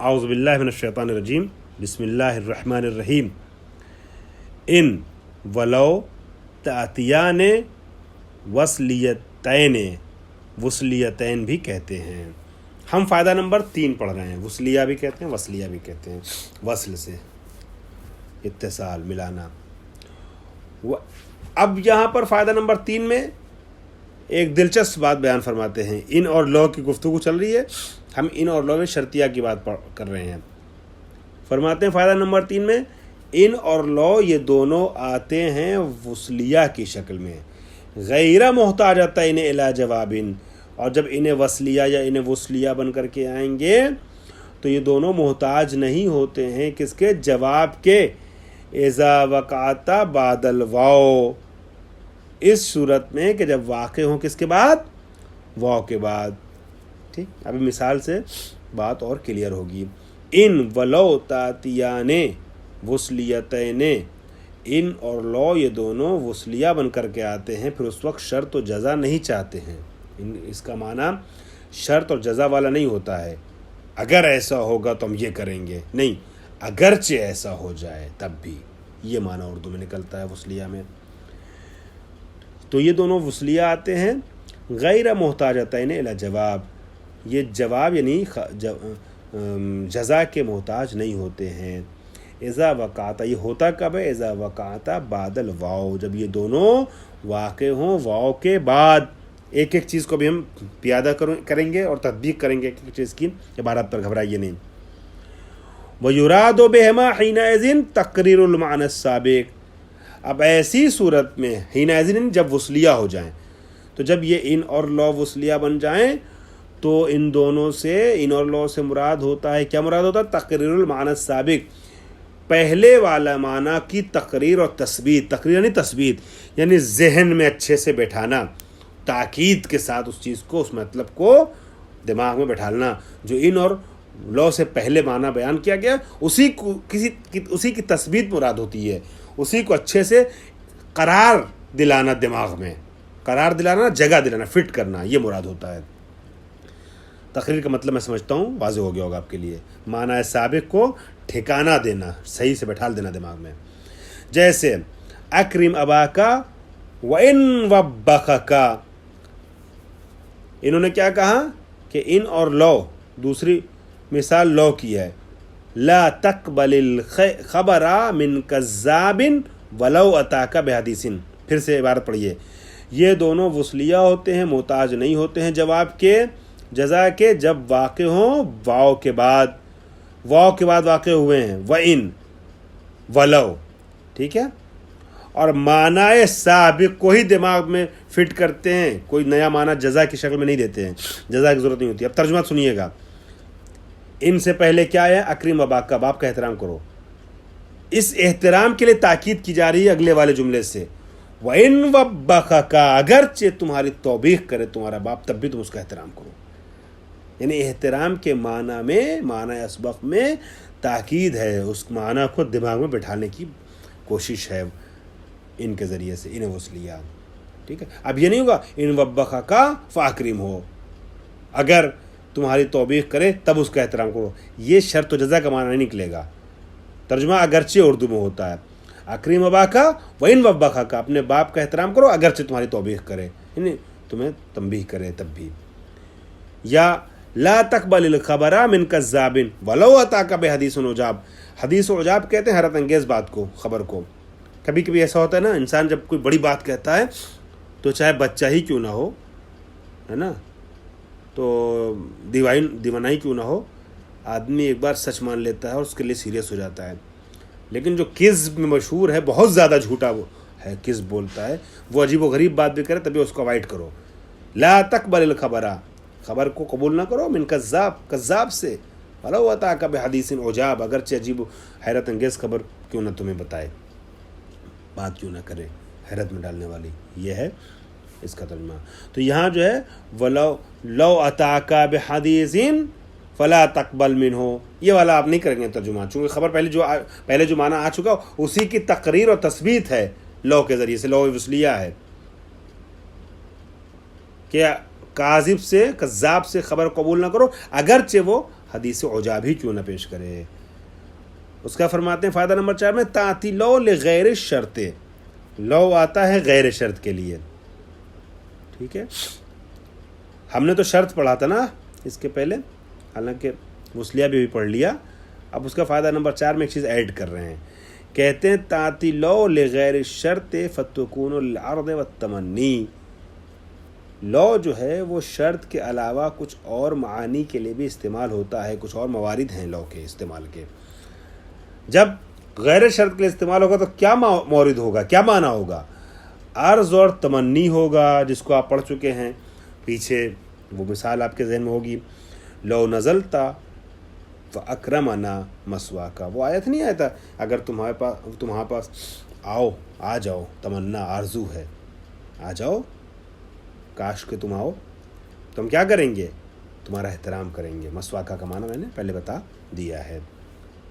اعوذ باللہ من الشیطان الرجیم بسم اللہ الرحمن الرحیم ان ولو تأتیان وصلیتین، وصلیتین بھی کہتے ہیں. ہم فائدہ نمبر 3 پڑھ رہے ہیں. وصلیہ بھی کہتے ہیں، وصلیہ بھی کہتے ہیں، وصل سے اتصال ملانا. اب یہاں پر فائدہ نمبر 3 میں ایک دلچسپ بات بیان فرماتے ہیں. ان اور لو کی گفتگو چل رہی ہے، ہم ان اور لو میں شرطیہ کی بات کر رہے ہیں. فرماتے ہیں فائدہ نمبر 3 میں ان اور لو یہ دونوں آتے ہیں وصلیہ کی شکل میں، غیر محتاجتین الی جواب، اور جب انہیں وصلیہ یا انہیں وصلیہ بن کر کے آئیں گے تو یہ دونوں محتاج نہیں ہوتے ہیں کس کے؟ جواب کے. اذا وقعت بعد الواو، اس صورت میں کہ جب واقع ہوں کس کے بعد؟ واو کے بعد. ٹھیک، ابھی مثال سے بات اور کلیئر ہوگی. ان ولو تاتیان وصلیتین، ان اور لو یہ دونوں وصلیہ بن کر کے آتے ہیں، پھر اس وقت شرط و جزا نہیں چاہتے ہیں. اس کا معنی شرط اور جزا والا نہیں ہوتا ہے اگر ایسا ہوگا تو ہم یہ کریں گے، نہیں، اگرچہ ایسا ہو جائے تب بھی، یہ معنی اردو میں نکلتا ہے وصلیہ میں. تو یہ دونوں وصلیہ آتے ہیں غیر محتاجتین الی جواب، یہ جواب یعنی جزا کے محتاج نہیں ہوتے ہیں. اذا وقعت، یہ ہوتا کب ہے؟ اذا وقعت بعد الواو، جب یہ دونوں واقع ہوں واو کے بعد. ایک ایک چیز کو بھی ہم پیادہ کریں گے اور تطبیق کریں گے ایک ایک چیز کی عبارت پر، گھبرائیے نہیں. وَيُرَادُ بِهِمَا حِينَئِذٍ تَقْرِيرُ الْمَعْنَى السَّابِقِ، اب ایسی صورت میں حِينَئِذٍ جب وصلیہ ہو جائیں، تو جب یہ ان اور لو وصلیہ بن جائیں تو ان دونوں سے، ان اور لو سے مراد ہوتا ہے، کیا مراد ہوتا ہے؟ تقریر المعنی السابق، پہلے والا معنی کی تقریر اور تثبیت. تقریر یعنی تثبیت، یعنی ذہن میں اچھے سے بیٹھانا، تاکید کے ساتھ اس چیز کو، اس مطلب کو دماغ میں بیٹھالنا جو ان اور لو سے پہلے معنی بیان کیا گیا، اسی کی تثبیت مراد ہوتی ہے. اسی کو اچھے سے قرار دلانا، دماغ میں قرار دلانا، جگہ دلانا، فٹ کرنا، یہ مراد ہوتا ہے. تقریر کا مطلب میں سمجھتا ہوں واضح ہو گیا ہوگا آپ کے لیے. معنی سابق کو ٹھکانہ دینا، صحیح سے بیٹھال دینا دماغ میں. جیسے اکرم اباکا وَإِن وَبَّخَكَ، انہوں نے کیا کہا کہ ان اور لو، دوسری مثال لو کی ہے. لا تقبل الخبر من کذاب ولو اتاک بحدیث، پھر سے عبارت پڑھیے. یہ دونوں وصلیہ ہوتے ہیں، محتاج نہیں ہوتے ہیں جواب کے، جزا کے، جب واقع ہوں واو کے بعد. واو کے بعد واقع ہوئے ہیں، وَإِن، ولو، ٹھیک ہے. اور معنی سابق کو ہی دماغ میں فٹ کرتے ہیں، کوئی نیا معنی جزا کی شکل میں نہیں دیتے ہیں، جزا کی ضرورت نہیں ہوتی. اب ترجمہ سنیے گا. ان سے پہلے کیا ہے؟ اکرم اباک کا، باپ کا احترام کرو. اس احترام کے لیے تاکید کی جا رہی ہے اگلے والے جملے سے. وَإِن وَبَّخَكَ، اگرچہ تمہاری توبیخ کرے تمہارا باپ تب بھی تم اس کا احترام کرو. یعنی احترام کے معنی میں، معنی اسبق میں تاکید ہے، اس معنی کو دماغ میں بٹھانے کی کوشش ہے ان کے ذریعے سے، انہیں وصلیہ. ٹھیک ہے. اب یہ نہیں ہوگا ان وَبَّخَكَ فَأَكْرِمْهُ، اگر تمہاری توبیخ کرے تب اس کا احترام کرو. یہ شرط و جزا کا معنی نہیں نکلے گا. ترجمہ اگرچہ اردو میں ہوتا ہے اکرم اباکا وَإِن وَبَّخَكَ، اپنے باپ کا احترام کرو اگرچہ تمہاری توبیخ کرے، یعنی تمہیں تنبیہ کرے تب بھی. یا لا تقبل الخبر من کذاب ولو اتاک بحدیث عجاب، حدیث و عجاب کہتے ہیں حیرت انگیز بات کو، خبر کو. کبھی کبھی ایسا ہوتا ہے نا، انسان جب کوئی بڑی بات کہتا ہے تو چاہے بچہ ہی کیوں نہ ہو، ہے نا، تو دیوانائی کیوں نہ ہو، آدمی ایک بار سچ مان لیتا ہے اور اس کے لیے سیریس ہو جاتا ہے. لیکن جو کذب میں مشہور ہے، بہت زیادہ جھوٹا وہ ہے، کذب بولتا ہے، وہ عجیب و غریب بات بھی کرے تبھی اس کو اوائڈ کرو. لا تقبل الخبر، خبر کو قبول نہ کرو، من کذاب، کذاب سے، ولو اتاک بحدیث عجاب، اگرچہ عجیب و حیرت انگیز خبر کیوں نہ تمہیں بتائے، بات کیوں نہ کرے حیرت میں ڈالنے والی. یہ ہے اس کا ترجمہ. تو یہاں جو ہے لو اتاک بحدیث فلا تقبل منہ، یہ والا آپ نہیں کریں گے ترجمہ، چونکہ خبر پہلے جو معنی آ چکا اسی کی تقریر اور تثبیت ہے لو کے ذریعے سے. لو وصلیہ ہے کہ کاذب سے، کذاب سے خبر قبول نہ کرو اگرچہ وہ حدیث عجاب ہی کیوں نہ پیش کرے. اس کا فرماتے ہیں فائدہ نمبر 4 میں تاتی لو لغیر شرط، لو آتا ہے غیر شرط کے لیے. ٹھیک ہے، ہم نے تو شرط پڑھا تھا نا اس کے پہلے، حالانکہ وصلیہ بھی پڑھ لیا. اب اس کا فائدہ نمبر 4 میں ایک چیز ایڈ کر رہے ہیں، کہتے ہیں تاتی لو لغیر شرط فتکون العرض والتمنی. لو جو ہے وہ شرط کے علاوہ کچھ اور معانی کے لیے بھی استعمال ہوتا ہے، کچھ اور موارد ہیں لو کے استعمال کے. جب غیر شرط کے لیے استعمال ہوگا تو کیا مورد ہوگا، کیا معنی ہوگا؟ عرض اور تمنی ہوگا، جس کو آپ پڑھ چکے ہیں پیچھے، وہ مثال آپ کے ذہن میں ہوگی، لو نزلتا فاکرمنا مسواکا. وہ آیت نہیں آیا تھا اگر تمہارے پاس آ جاؤ، تمنا آرزو ہے، آ جاؤ، کاش کہ تم آؤ تو ہم کیا کریں گے؟ تمہارا احترام کریں گے. مسواکا کا معنی میں نے پہلے بتا دیا ہے.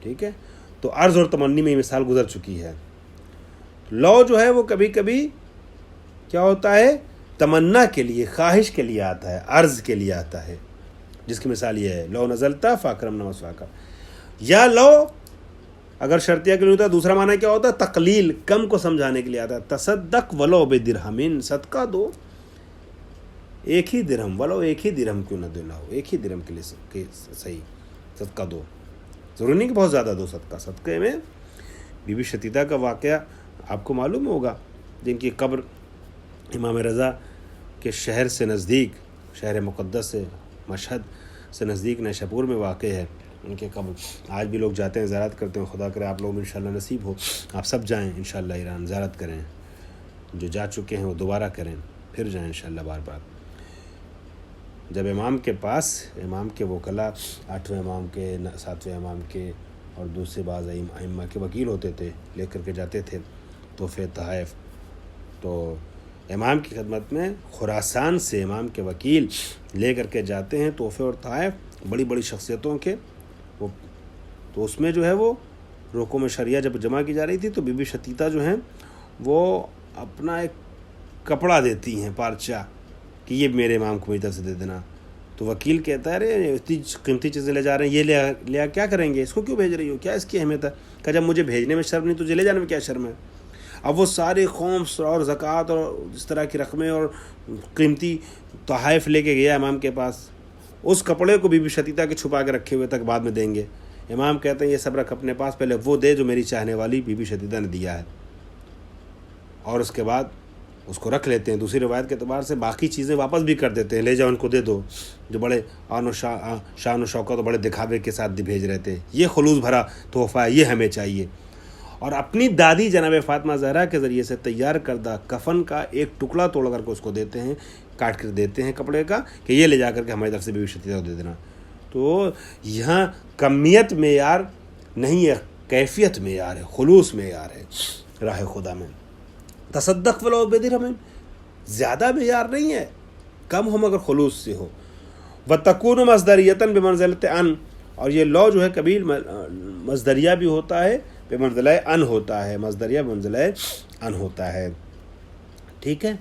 ٹھیک ہے، تو عرض اور تمنی میں یہ مثال گزر چکی ہے. لو جو ہے وہ کبھی کبھی کیا ہوتا ہے، تمنا کے لیے، خواہش کے لیے آتا ہے، عرض کے لیے آتا ہے، جس کی مثال یہ ہے لو نزلتا فاکرمنا مسواکا. یا لو اگر شرطیہ کے لیے ہوتا ہے، دوسرا معنی کیا ہوتا ہے، تقلیل، کم کو سمجھانے کے لیے آتا ہے. تصدق ولو بدرہم، صدقہ دو ایک ہی درہم، ولو ایک ہی درہم کیوں نہ دینا ہو، ایک ہی درہم کے لیے صحیح صدقہ دو. ضروری نہیں کہ بہت زیادہ دو صدقہ. صدقے میں بی بی شتیدہ کا واقعہ آپ کو معلوم ہوگا، جن کی قبر امام رضا کے شہر سے نزدیک، شہر مقدس سے، مشہد سے نزدیک نیشاپور میں واقع ہے ان کے قبر. آج بھی لوگ جاتے ہیں، زیارت کرتے ہیں. خدا کرے آپ لوگ انشاءاللہ نصیب ہو، آپ سب جائیں انشاءاللہ ایران، زیارت کریں. جو جا چکے ہیں وہ دوبارہ کریں، پھر جائیں انشاءاللہ بار بار. جب امام کے پاس، امام کے وکلاء، 8ویں امام کے، 7ویں امام کے اور دوسرے بعض ائمہ کے وکیل ہوتے تھے، لے کر کے جاتے تھے تحفے تحائف. تو امام کی خدمت میں خراسان سے امام کے وکیل لے کر کے جاتے ہیں تحفے اور تحائف بڑی بڑی شخصیتوں کے. وہ تو اس میں جو ہے وہ رکوع شریعہ جب جمع کی جا رہی تھی تو بی بی شتیتہ جو ہیں وہ اپنا ایک کپڑا دیتی ہیں، پارچہ، کہ یہ میرے امام کو میری طرف سے دے دینا. تو وکیل کہتا ہے ارے اتنی قیمتی چیزیں لے جا رہے ہیں، یہ لیا کیا کریں گے، اس کو کیوں بھیج رہی ہو، کیا اس کی اہمیت ہے؟ کہ جب مجھے بھیجنے میں شرم نہیں، تجھے لے جانے میں کیا شرم ہے؟ اب وہ سارے خمس اور زکوٰۃ اور اس طرح کی رقمیں اور قیمتی تحائف لے کے گیا امام کے پاس. اس کپڑے کو بی بی شتیتہ کے چھپا کے رکھے ہوئے تک بعد میں دیں گے. امام کہتے ہیں یہ سب رکھ اپنے پاس، پہلے وہ دے جو میری چاہنے والی بی بی شتیتہ نے دیا ہے، اور اس کے بعد اس کو رکھ لیتے ہیں. دوسری روایت کے اعتبار سے باقی چیزیں واپس بھی کر دیتے ہیں، لے جاؤ ان کو دے دو، جو بڑے شان و شوکت اور بڑے دکھاوے کے ساتھ بھیج رہے تھے. یہ خلوص بھرا تحفہ ہے، یہ ہمیں چاہیے. اور اپنی دادی جناب فاطمہ زہرا کے ذریعے سے تیار کردہ کفن کا ایک ٹکڑا توڑ کر کے اس کو دیتے ہیں، کاٹ کر دیتے ہیں کپڑے کا، کہ یہ لے جا کر کے ہماری طرف سے بی بی شتیتہ کو دے دینا. تو یہاں کمیت معیار نہیں ہے، کیفیت معیار ہے، خلوص معیار ہے راہ خدا میں. تصدق ولو بدرہم، زیادہ معیار نہیں ہے، کم ہو مگر خلوص سے ہو. وتکون مصدریۃ بمنزلۃ ان، اور یہ لو جو ہے کبھی مصدریہ بھی ہوتا ہے، بمنزلہ ان ہوتا ہے، مصدریہ بمنزلہ ان ہوتا ہے. ٹھیک ہے.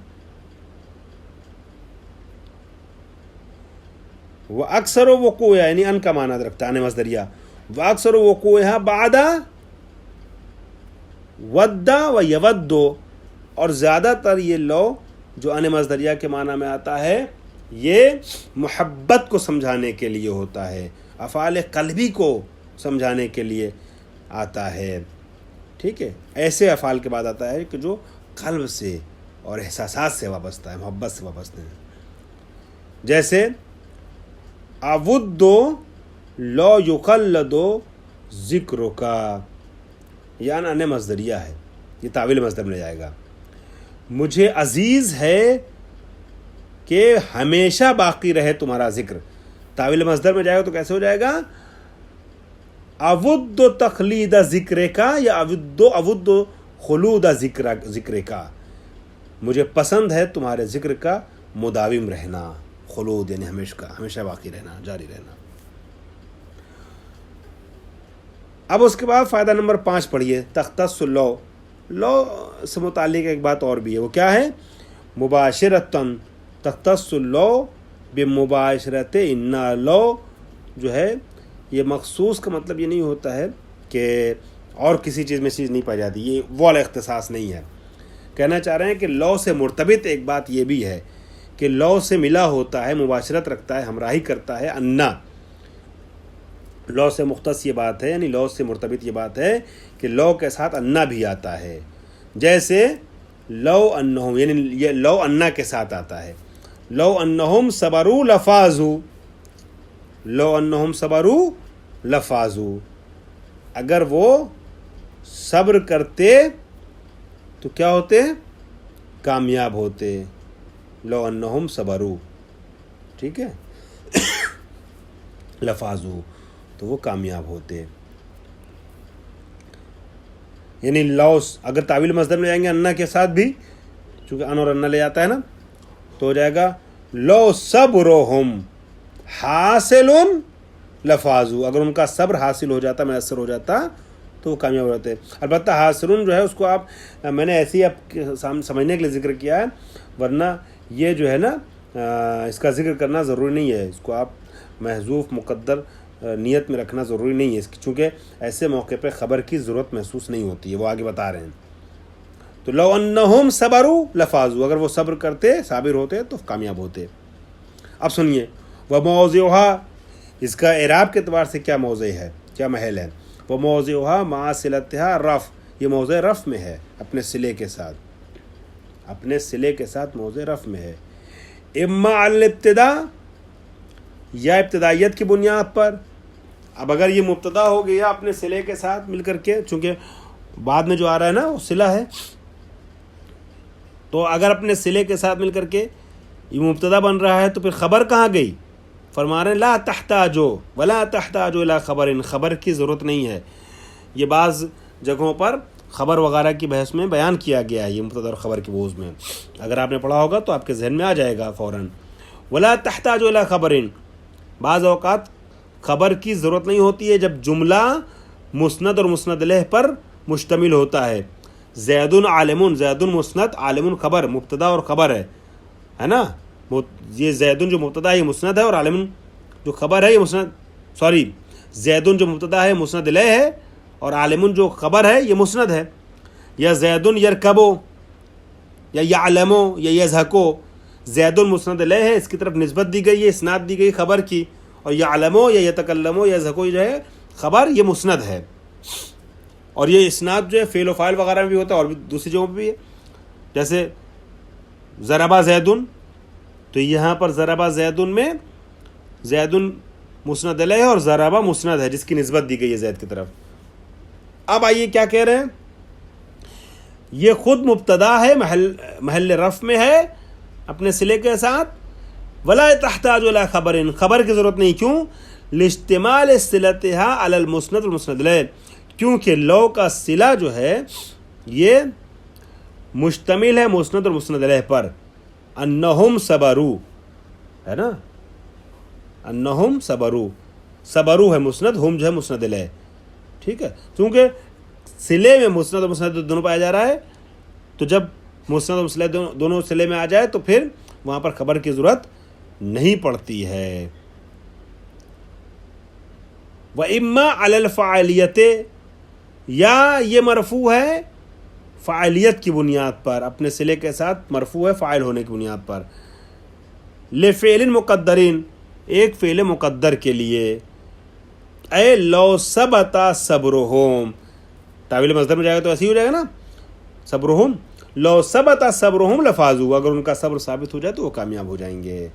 وہ اکثر وقوع، یعنی ان کا معنی رکھتا ہے مصدریہ. وہ اکثر وقوع بعد ود و یود، اور زیادہ تر یہ لو جو ان مصدریہ کے معنی میں آتا ہے یہ محبت کو سمجھانے کے لیے ہوتا ہے، افعال قلبی کو سمجھانے کے لیے آتا ہے. ٹھیک ہے، ایسے افعال کے بعد آتا ہے کہ جو قلب سے اور احساسات سے وابستہ ہے، محبت سے وابستہ ہے. جیسے اود لو یقلد ذکر کا، یعنی ان مصدریہ ہے، یہ تعویل مصدر میں جائے گا. مجھے عزیز ہے کہ ہمیشہ باقی رہے تمہارا ذکر. تعویل مصدر میں جائے گا تو کیسے ہو جائے گا؟ اود تخلید ذکر کا، یا اود خلود ذکر کا. مجھے پسند ہے تمہارے ذکر کا مداوم رہنا. خلود یعنی ہمیشہ باقی رہنا، جاری رہنا. اب اس کے بعد فائدہ نمبر 5 پڑھیے، تختص لو. لو سے متعلق ایک بات اور بھی ہے، وہ کیا ہے؟ مباشرتاً تختص لو بمباشرت ان. لو جو ہے یہ مخصوص کا مطلب یہ نہیں ہوتا ہے کہ اور کسی چیز میں چیز نہیں پائی جاتی، یہ وہ والا اختصاص نہیں ہے. کہنا چاہ رہے ہیں کہ لو سے مرتبط ایک بات یہ بھی ہے کہ لو سے ملا ہوتا ہے، مباشرت رکھتا ہے، ہمراہی کرتا ہے انا. لو سے مختص یہ بات ہے، یعنی لو سے مرتبط یہ بات ہے کہ لو کے ساتھ انا بھی آتا ہے. جیسے لو انہم، یعنی یہ لو انا کے ساتھ آتا ہے. لو انہم صبروا لفازوا، لو انہم صبروا لفازوا، اگر وہ صبر کرتے تو کیا ہوتے؟ کامیاب ہوتے. لو انہم صبروا، ٹھیک ہے، لفازوا، تو وہ کامیاب ہوتے. یعنی لو اگر تعویل مصدر میں جائیں گے انا کے ساتھ بھی، چونکہ ان اور انا لے جاتا ہے نا، تو ہو جائے گا لو صبرہم حاصل لفازوا، اگر ان کا صبر حاصل ہو جاتا، میسر ہو جاتا، تو وہ کامیاب ہو جاتے. البتہ حاصل جو ہے اس کو آپ، میں نے ایسے ہی آپ سمجھنے کے لیے ذکر کیا ہے، ورنہ یہ جو ہے نا اس کا ذکر کرنا ضروری نہیں ہے. اس کو آپ محذوف مقدر نیت میں رکھنا ضروری نہیں ہے، چونکہ ایسے موقع پہ خبر کی ضرورت محسوس نہیں ہوتی ہے، وہ آگے بتا رہے ہیں. تو لو انہم صبروا لفازوا، اگر وہ صبر کرتے، صابر ہوتے تو کامیاب ہوتے. اب سنیے، وموضعها، اس کا اعراب کے اعتبار سے کیا موضع ہے، کیا محل ہے. وموضعها مع صلتها رفع، یہ موضع رفع میں ہے، اپنے صلے کے ساتھ، اپنے صلے کے ساتھ موضع رفع میں ہے. اما علی الابتداء، یا ابتدائیت کی بنیاد پر. اب اگر یہ مبتدا ہو گیا اپنے صلے کے ساتھ مل کر کے، چونکہ بعد میں جو آ رہا ہے نا وہ صلہ ہے، تو اگر اپنے صلے کے ساتھ مل کر کے یہ مبتدا بن رہا ہے تو پھر خبر کہاں گئی؟ فرما رہے ہیں لا تحتاجو ولا تحتاجو الی خبر، خبر کی ضرورت نہیں ہے. یہ بعض جگہوں پر خبر وغیرہ کی بحث میں بیان کیا گیا ہے، یہ مبتدا اور خبر کے بوز میں، اگر آپ نے پڑھا ہوگا تو آپ کے ذہن میں آ جائے گا فوراً. ولا تحتاجو الی خبر، بعض اوقات خبر کی ضرورت نہیں ہوتی ہے جب جملہ مسند اور مسند الیہ پر مشتمل ہوتا ہے. زید عالم، زید مسند، عالم خبر، مبتدا اور خبر ہے نا. یہ زید جو مبتدا ہے یہ مسند ہے، اور عالم جو خبر ہے یہ مسند، زید جو مبتدا ہے مسند الیہ ہے، اور عالم جو خبر ہے یہ مسند ہے. یا زید یرکبو، یا یعلمو، یا یضحکو، زید مسند الیہ ہے، اس کی طرف نسبت دی گئی ہے، اسناد دی گئی خبر کی. اور یعلمو یا یتکلمو یا یضحکو جو ہے خبر، یہ مسند ہے. اور یہ اسناد جو ہے فعل و فاعل وغیرہ میں بھی ہوتا ہے، اور بھی دوسری جگہوں پہ بھی ہے. جیسے ضربا زیدن، تو یہاں پر ضربا زیدن میں زید مسند الیہ اور ضربا مسند ہے، جس کی نسبت دی گئی ہے زید کی طرف. اب آئیے کیا کہہ رہے ہیں، یہ خود مبتدا ہے، محل رفع میں ہے اپنے صلے کے ساتھ. ولا تحتاج الی خبر، خبر کی ضرورت نہیں. کیوں؟ لاجتماع صلتها علی المسند والمسند الیہ، کیونکہ لو کا صلہ جو ہے یہ مشتمل ہے مسند اور مسند الیہ پر. انہم صبروا ہے نا، انہم صبروا، صبروا ہے مسند، ہم جو ہے مسند الیہ، ٹھیک ہے. کیونکہ صلے میں مسند اور مسند دونوں پایا جا رہا ہے، تو جب مسند اور مسند دونوں صلے میں آ جائے تو پھر وہاں پر خبر کی ضرورت نہیں پڑتی ہے. وَإِمَّا عَلَى الْفَاعِلِيَّةِ، یا یہ مرفوع ہے فاعلیت کی بنیاد پر، اپنے صلے کے ساتھ مرفوع ہے فاعل ہونے کی بنیاد پر. لِفِعْلٍ مُقَدَّرٍ، ایک فعل مقدر کے لیے. اے لو ثبت صبرہم، تعویل مصدر میں جائے گا تو ایسے ہی ہو جائے گا نا، صبرہم. لو ثبت صبرہم لفازوا، اگر ان کا صبر ثابت ہو جائے تو وہ کامیاب ہو جائیں گے.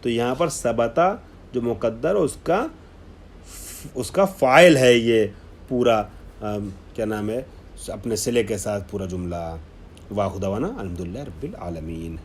تو یہاں پر ثبتا جو مقدر اس کا فاعل ہے، یہ پورا کیا نام ہے، اپنے صلے کے ساتھ پورا جملہ. واخر دعوانا الحمدللہ رب العالمین.